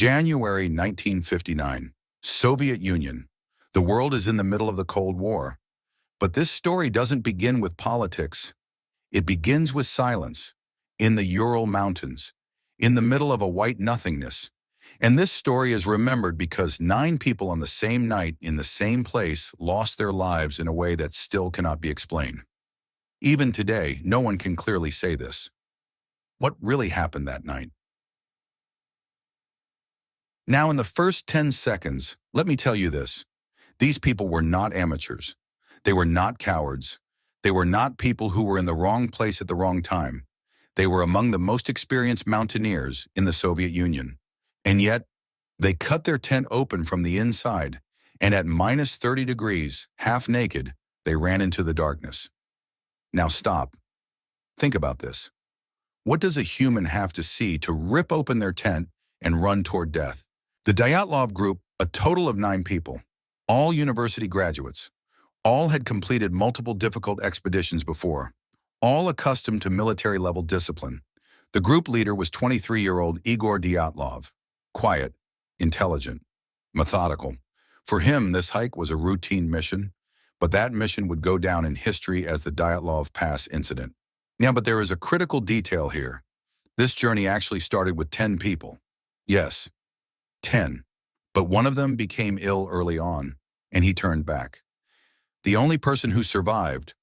January 1959, Soviet Union. The world is in the middle of the Cold War. But this story doesn't begin with politics. It begins with silence, in the Ural Mountains, in the middle of a white nothingness. And this story is remembered because 9 people on the same night in the same place lost their lives in a way that still cannot be explained. Even today, no one can clearly say this. What really happened that night? Now, in the first 10 seconds, let me tell you this. These people were not amateurs. They were not cowards. They were not people who were in the wrong place at the wrong time. They were among the most experienced mountaineers in the Soviet Union. And yet, they cut their tent open from the inside, and at minus 30 degrees, half naked, they ran into the darkness. Now stop. Think about this. What does a human have to see to rip open their tent and run toward death? The Dyatlov group, a total of 9 people, all university graduates, all had completed multiple difficult expeditions before, all accustomed to military-level discipline. The group leader was 23-year-old Igor Dyatlov, quiet, intelligent, methodical. For him, this hike was a routine mission, but that mission would go down in history as the Dyatlov Pass incident. Now, but there is a critical detail here. This journey actually started with 10 people. Yes, 10. But one of them became ill early on, and he turned back. The only person who survived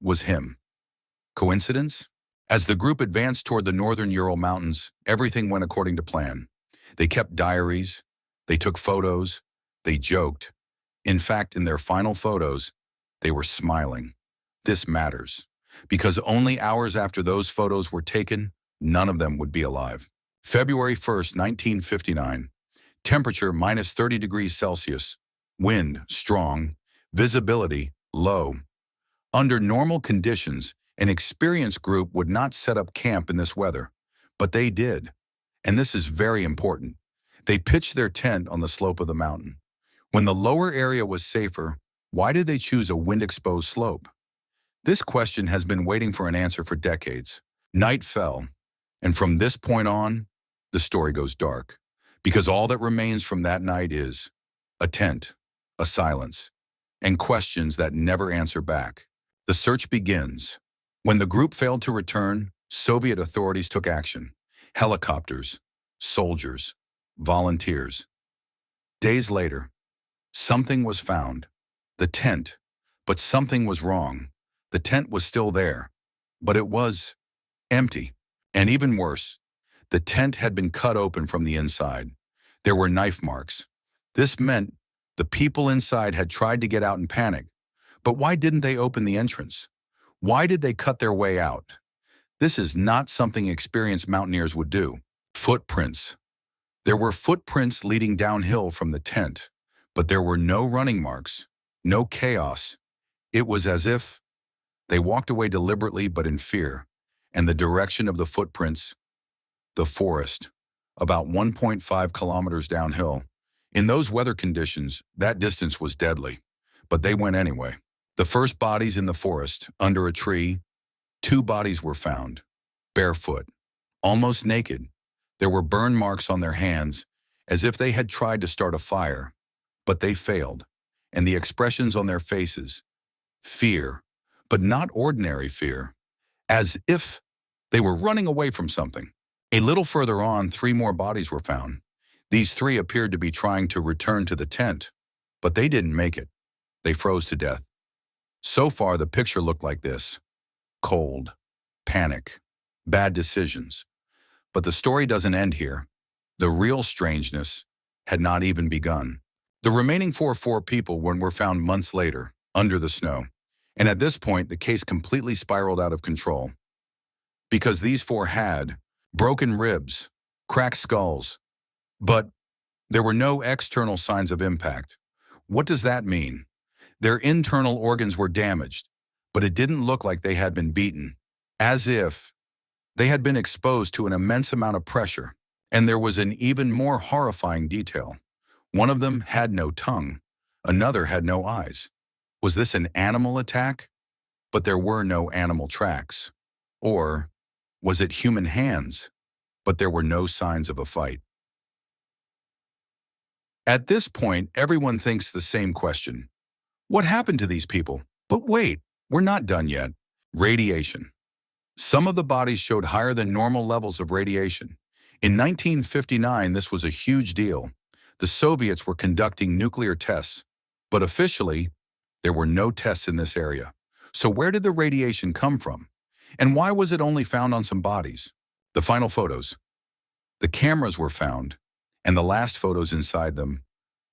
was him. Coincidence? As the group advanced toward the northern Ural Mountains, everything went according to plan. They kept diaries, they took photos, they joked. In fact, in their final photos, they were smiling. This matters, because only hours after those photos were taken, none of them would be alive. February 1st, 1959, temperature minus 30 degrees Celsius, wind strong, visibility low. Under normal conditions, an experienced group would not set up camp in this weather, but they did. And this is very important. They pitched their tent on the slope of the mountain. When the lower area was safer, why did they choose a wind-exposed slope? This question has been waiting for an answer for decades. Night fell, and from this point on, the story goes dark, because all that remains from that night is a tent, a silence, and questions that never answer back. The search begins. When the group failed to return, Soviet authorities took action. Helicopters, soldiers, volunteers. Days later, something was found. The tent. But something was wrong. The tent was still there, but it was empty. And even worse, the tent had been cut open from the inside. There were knife marks. This meant the people inside had tried to get out in panic. But why didn't they open the entrance? Why did they cut their way out? This is not something experienced mountaineers would do. Footprints. There were footprints leading downhill from the tent, but there were no running marks, no chaos. It was as if they walked away deliberately but in fear, and the direction of the footprints, the forest, about 1.5 kilometers downhill. In those weather conditions, that distance was deadly, but they went anyway. The first bodies in the forest, under a tree, 2 bodies were found, barefoot, almost naked. There were burn marks on their hands, as if they had tried to start a fire, but they failed. And the expressions on their faces, fear, but not ordinary fear, as if they were running away from something. A little further on, 3 more bodies were found. These 3 appeared to be trying to return to the tent, but they didn't make it. They froze to death. So far, the picture looked like this: cold, panic, bad decisions. But the story doesn't end here. The real strangeness had not even begun. The remaining 4 people were found months later, under the snow. And at this point, the case completely spiraled out of control. Because these 4 had broken ribs, cracked skulls, but there were no external signs of impact. What does that mean? Their internal organs were damaged, but it didn't look like they had been beaten, as if they had been exposed to an immense amount of pressure. And there was an even more horrifying detail. One of them had no tongue. Another had no eyes. Was this an animal attack? But there were no animal tracks. Or was it human hands? But there were no signs of a fight. At this point, everyone thinks the same question. What happened to these people? But wait, we're not done yet. Radiation. Some of the bodies showed higher than normal levels of radiation. In 1959, this was a huge deal. The Soviets were conducting nuclear tests, but officially, there were no tests in this area. So where did the radiation come from? And why was it only found on some bodies? The final photos. The cameras were found, and the last photos inside them,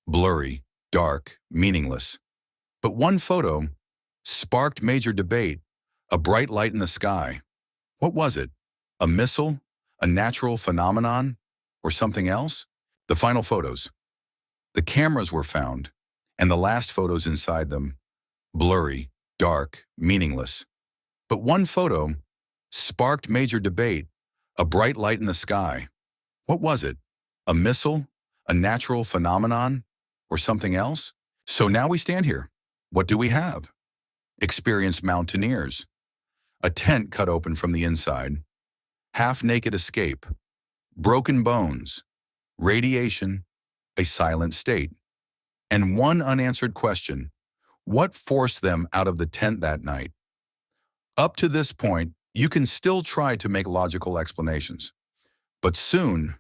blurry, dark, meaningless. But one photo sparked major debate, a bright light in the sky. What was it? A missile? A natural phenomenon? Or something else? The final photos. The cameras were found, and the last photos inside them, blurry, dark, meaningless. But one photo sparked major debate, a bright light in the sky. What was it? A missile? A natural phenomenon? Or something else? So now we stand here. What do we have? Experienced mountaineers. A tent cut open from the inside. Half-naked escape. Broken bones. Radiation. A silent state. And one unanswered question. What forced them out of the tent that night? Up to this point, you can still try to make logical explanations. But soon,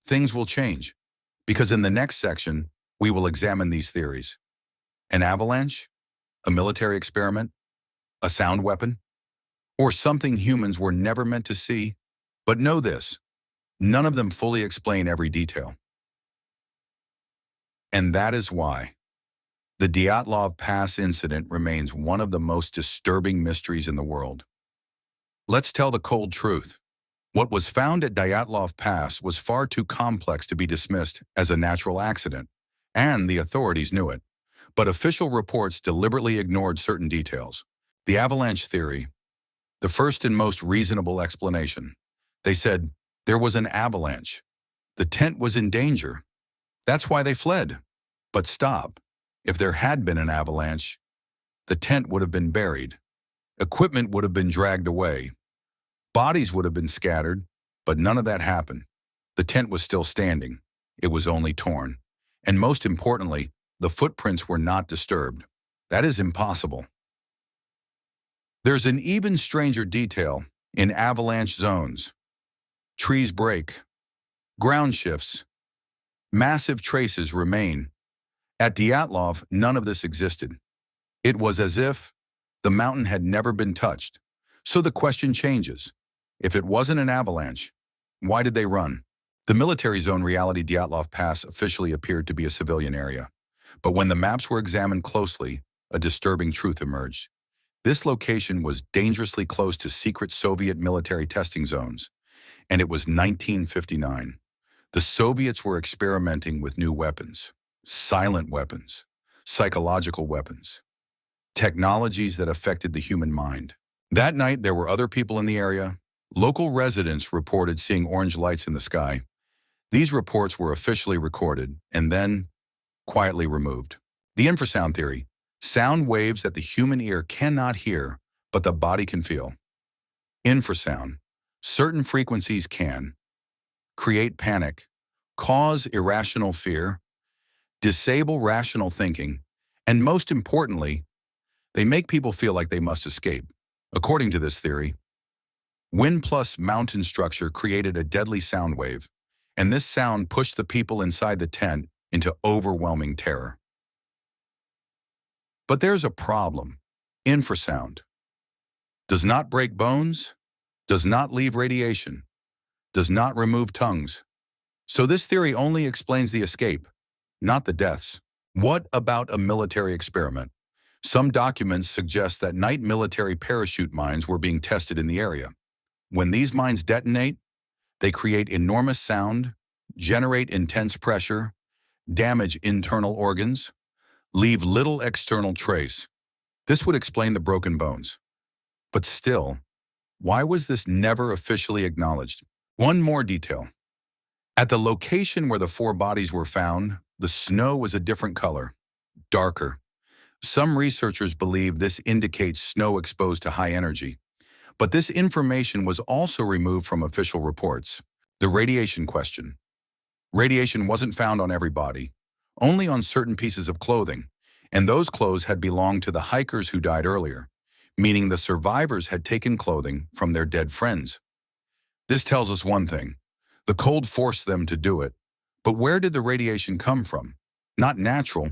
things will change. Because in the next section, we will examine these theories. An avalanche? A military experiment? A sound weapon? Or something humans were never meant to see? But know this, none of them fully explain every detail. And that is why the Dyatlov Pass incident remains one of the most disturbing mysteries in the world. Let's tell the cold truth. What was found at Dyatlov Pass was far too complex to be dismissed as a natural accident, and the authorities knew it. But official reports deliberately ignored certain details. The avalanche theory, the first and most reasonable explanation. They said, there was an avalanche. The tent was in danger. That's why they fled. But stop. If there had been an avalanche, the tent would have been buried. Equipment would have been dragged away. Bodies would have been scattered, but none of that happened. The tent was still standing. It was only torn. And most importantly, the footprints were not disturbed. That is impossible. There's an even stranger detail in avalanche zones. Trees break. Ground shifts. Massive traces remain. At Dyatlov, none of this existed. It was as if the mountain had never been touched. So the question changes. If it wasn't an avalanche, why did they run? The military zone reality Dyatlov Pass officially appeared to be a civilian area. But when the maps were examined closely, a disturbing truth emerged. This location was dangerously close to secret Soviet military testing zones, and it was 1959. The Soviets were experimenting with new weapons, silent weapons, psychological weapons, technologies that affected the human mind. That night, there were other people in the area. Local residents reported seeing orange lights in the sky. These reports were officially recorded and then quietly removed. The infrasound theory, sound waves that the human ear cannot hear, but the body can feel. Infrasound, certain frequencies can create panic, cause irrational fear, disable rational thinking, and most importantly, they make people feel like they must escape. According to this theory, wind plus mountain structure created a deadly sound wave, and this sound pushed the people inside the tent into overwhelming terror. But there's a problem. Infrasound does not break bones, does not leave radiation, does not remove tongues. So this theory only explains the escape, not the deaths. What about a military experiment? Some documents suggest that night military parachute mines were being tested in the area. When these mines detonate, they create enormous sound, generate intense pressure, damage internal organs, leave little external trace. This would explain the broken bones. But still, why was this never officially acknowledged? One more detail. At the location where the 4 bodies were found, the snow was a different color, darker. Some researchers believe this indicates snow exposed to high energy. But this information was also removed from official reports. The radiation question. Radiation wasn't found on every body, only on certain pieces of clothing, and those clothes had belonged to the hikers who died earlier, meaning the survivors had taken clothing from their dead friends. This tells us one thing. The cold forced them to do it. But where did the radiation come from? Not natural,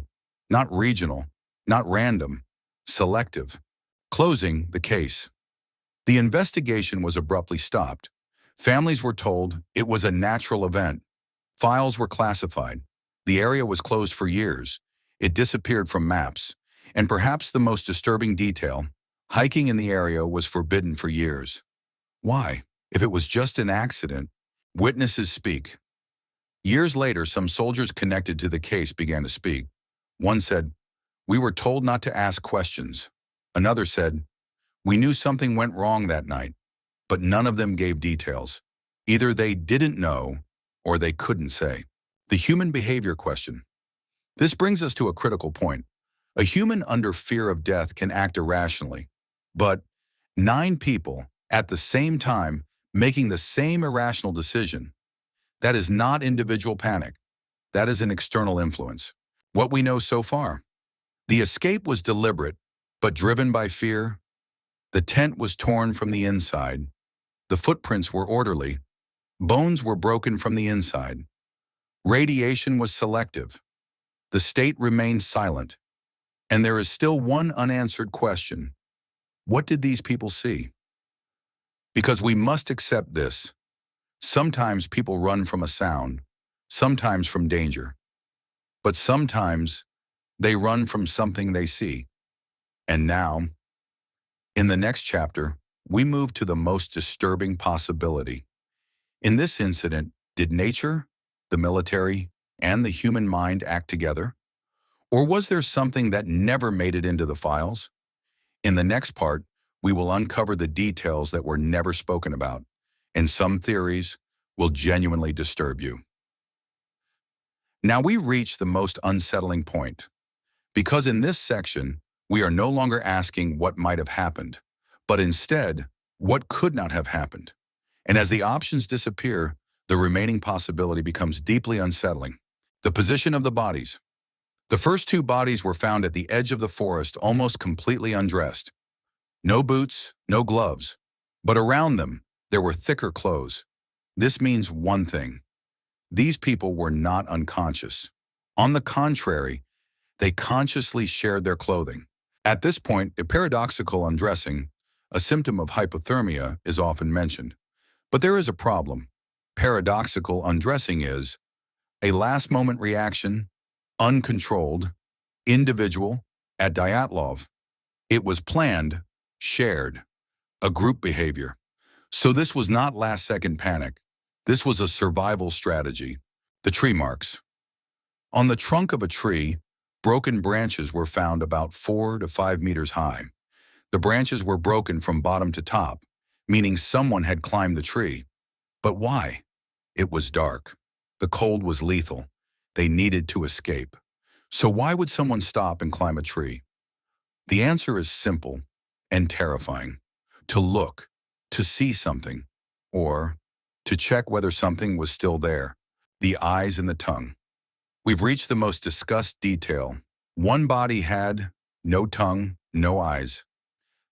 not regional, not random, selective. Closing the case. The investigation was abruptly stopped. Families were told it was a natural event. Files were classified. The area was closed for years. It disappeared from maps. And perhaps the most disturbing detail, hiking in the area was forbidden for years. Why? If it was just an accident, witnesses speak. Years later, some soldiers connected to the case began to speak. One said, "We were told not to ask questions." Another said, "We knew something went wrong that night," but none of them gave details. Either they didn't know or they couldn't say. The human behavior question. This brings us to a critical point. A human under fear of death can act irrationally, but 9 people at the same time making the same irrational decision, that is not individual panic. That is an external influence. What we know so far. The escape was deliberate, but driven by fear. The tent was torn from the inside. The footprints were orderly. Bones were broken from the inside. Radiation was selective. The state remained silent. And there is still one unanswered question. What did these people see? Because we must accept this. Sometimes people run from a sound, sometimes from danger. But sometimes they run from something they see. And now, in the next chapter, we move to the most disturbing possibility. In this incident, did nature, the military, and the human mind act together? Or was there something that never made it into the files? In the next part, we will uncover the details that were never spoken about, and some theories will genuinely disturb you. Now we reach the most unsettling point, because in this section, we are no longer asking what might have happened, but instead, what could not have happened. And as the options disappear, the remaining possibility becomes deeply unsettling. The position of the bodies. The first 2 bodies were found at the edge of the forest, almost completely undressed. No boots, no gloves, but around them, there were thicker clothes. This means one thing. These people were not unconscious. On the contrary, they consciously shared their clothing. At this point, a paradoxical undressing, a symptom of hypothermia, is often mentioned. But there is a problem. Paradoxical undressing is a last-moment reaction, uncontrolled, individual, at Dyatlov. It was planned, shared, a group behavior. So this was not last-second panic. This was a survival strategy. The tree marks. On the trunk of a tree, broken branches were found about 4 to 5 meters high. The branches were broken from bottom to top, meaning someone had climbed the tree. But why? It was dark. The cold was lethal. They needed to escape. So why would someone stop and climb a tree? The answer is simple and terrifying. To look, to see something, or to check whether something was still there. The eyes and the tongue. We've reached the most discussed detail. One body had no tongue, no eyes.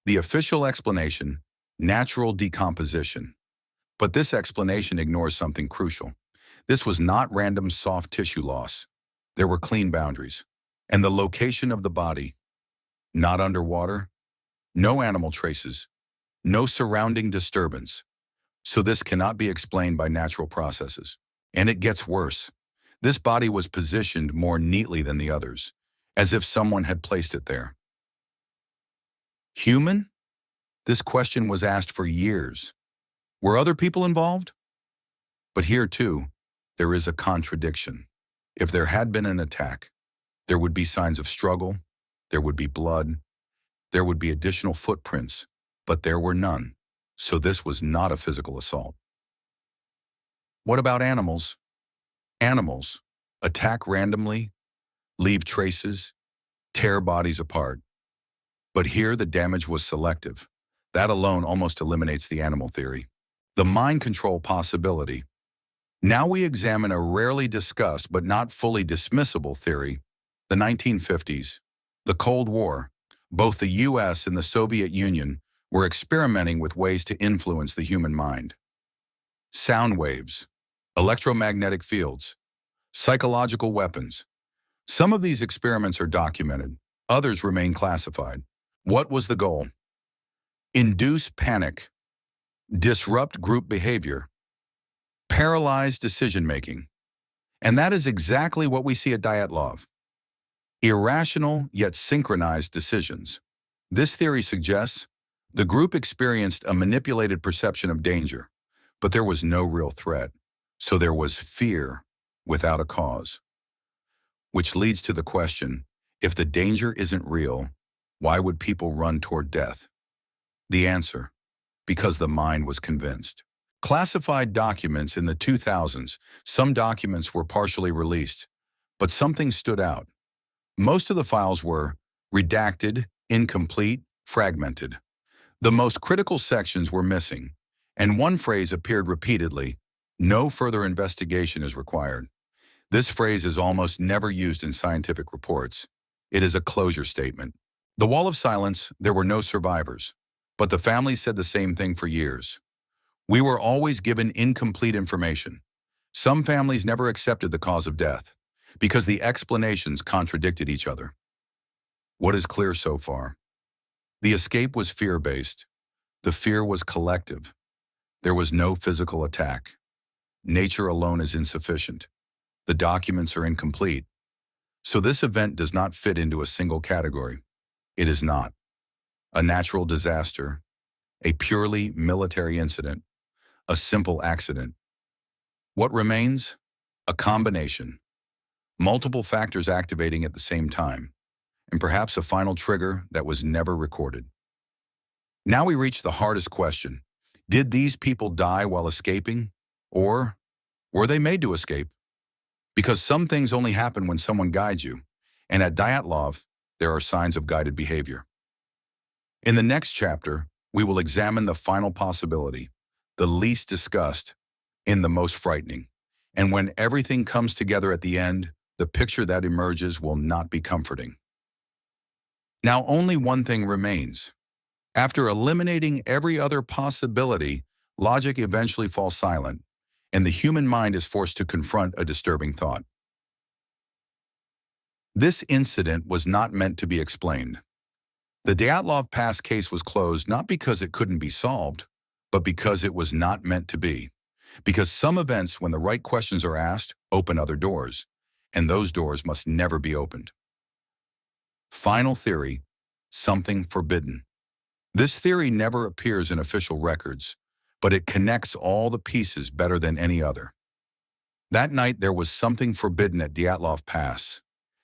The official explanation, natural decomposition. But this explanation ignores something crucial. This was not random soft tissue loss. There were clean boundaries. And the location of the body. Not underwater. No animal traces. No surrounding disturbance. So this cannot be explained by natural processes. And it gets worse. This body was positioned more neatly than the others, as if someone had placed it there. Human? This question was asked for years. Were other people involved? But here, too, there is a contradiction. If there had been an attack, there would be signs of struggle, there would be blood, there would be additional footprints, but there were none. So this was not a physical assault. What about animals? Animals attack randomly, leave traces, tear bodies apart. But here the damage was selective. That alone almost eliminates the animal theory. The mind control possibility. Now we examine a rarely discussed but not fully dismissible theory, the 1950s. The Cold War. Both the US and the Soviet Union were experimenting with ways to influence the human mind. Sound waves, electromagnetic fields, psychological weapons. Some of these experiments are documented, others remain classified. What was the goal? Induce panic, disrupt group behavior, paralyze decision-making. And that is exactly what we see at Dyatlov. Irrational yet synchronized decisions. This theory suggests the group experienced a manipulated perception of danger, but there was no real threat. So there was fear without a cause. Which leads to the question, if the danger isn't real, why would people run toward death? The answer, because the mind was convinced. Classified documents in the 2000s, some documents were partially released, but something stood out. Most of the files were redacted, incomplete, fragmented. The most critical sections were missing, and one phrase appeared repeatedly, "No further investigation is required." This phrase is almost never used in scientific reports. It is a closure statement. The wall of silence, there were no survivors, but the family said the same thing for years. We were always given incomplete information. Some families never accepted the cause of death because the explanations contradicted each other. What is clear so far? The escape was fear-based. The fear was collective. There was no physical attack. Nature alone is insufficient. The documents are incomplete. So this event does not fit into a single category. It is not a natural disaster, a purely military incident, a simple accident. What remains? A combination. Multiple factors activating at the same time, and perhaps a final trigger that was never recorded. Now we reach the hardest question. Did these people die while escaping? Or were they made to escape? Because some things only happen when someone guides you, and at Dyatlov, there are signs of guided behavior. In the next chapter, we will examine the final possibility, the least discussed, and the most frightening. And when everything comes together at the end, the picture that emerges will not be comforting. Now only one thing remains. After eliminating every other possibility, logic eventually falls silent, and the human mind is forced to confront a disturbing thought. This incident was not meant to be explained. The Dyatlov Pass case was closed not because it couldn't be solved, but because it was not meant to be. Because some events, when the right questions are asked, open other doors, and those doors must never be opened. Final theory, something forbidden. This theory never appears in official records, but it connects all the pieces better than any other. That night there was something forbidden at Dyatlov Pass.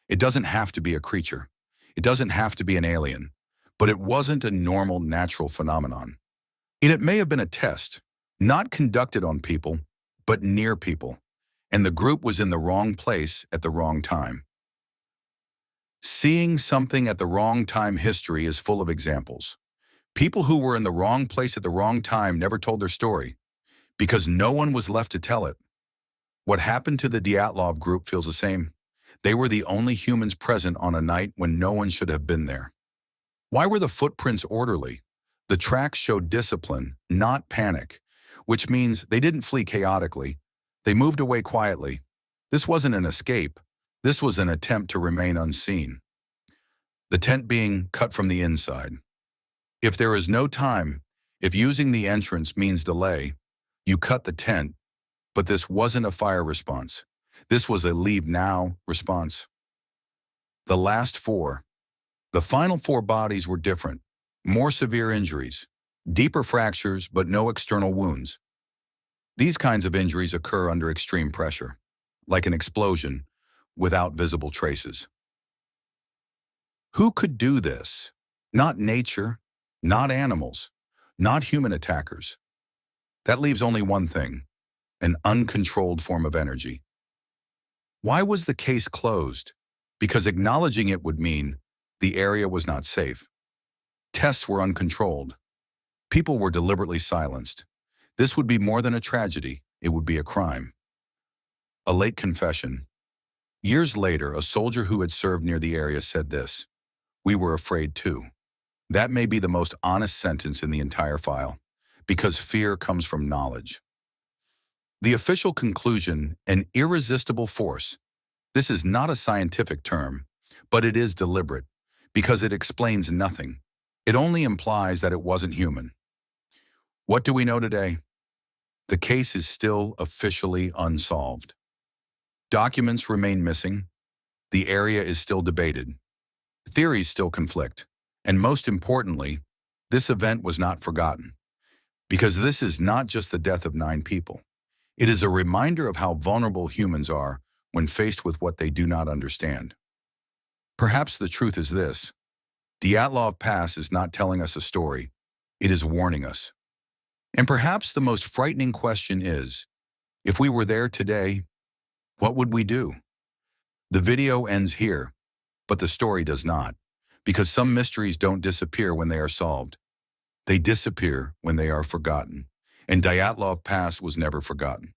It doesn't have to be a creature. It doesn't have to be an alien, but it wasn't a normal natural phenomenon. And it may have been a test, not conducted on people, but near people, and the group was in the wrong place at the wrong time. Seeing something at the wrong time history is full of examples. People who were in the wrong place at the wrong time never told their story, because no one was left to tell it. What happened to the Dyatlov group feels the same. They were the only humans present on a night when no one should have been there. Why were the footprints orderly? The tracks showed discipline, not panic, which means they didn't flee chaotically. They moved away quietly. This wasn't an escape. This was an attempt to remain unseen. The tent being cut from the inside. If there is no time, if using the entrance means delay, you cut the tent, but this wasn't a fire response. This was a leave now response. The last four. The final four bodies were different. More severe injuries, deeper fractures, but no external wounds. These kinds of injuries occur under extreme pressure, like an explosion, without visible traces. Who could do this? Not nature, not animals, not human attackers. That leaves only one thing, an uncontrolled form of energy. Why was the case closed? Because acknowledging it would mean the area was not safe. Tests were uncontrolled. People were deliberately silenced. This would be more than a tragedy, it would be a crime. A late confession. Years later, a soldier who had served near the area said this: "We were afraid too." That may be the most honest sentence in the entire file, because fear comes from knowledge. The official conclusion: an irresistible force. This is not a scientific term, but it is deliberate, because it explains nothing. It only implies that it wasn't human. What do we know today? The case is still officially unsolved. Documents remain missing. The area is still debated. Theories still conflict. And most importantly, this event was not forgotten. Because this is not just the death of 9 people. It is a reminder of how vulnerable humans are when faced with what they do not understand. Perhaps the truth is this: Dyatlov Pass is not telling us a story, it is warning us. And perhaps the most frightening question is, if we were there today, what would we do? The video ends here, but the story does not, because some mysteries don't disappear when they are solved. They disappear when they are forgotten. And Dyatlov Pass was never forgotten.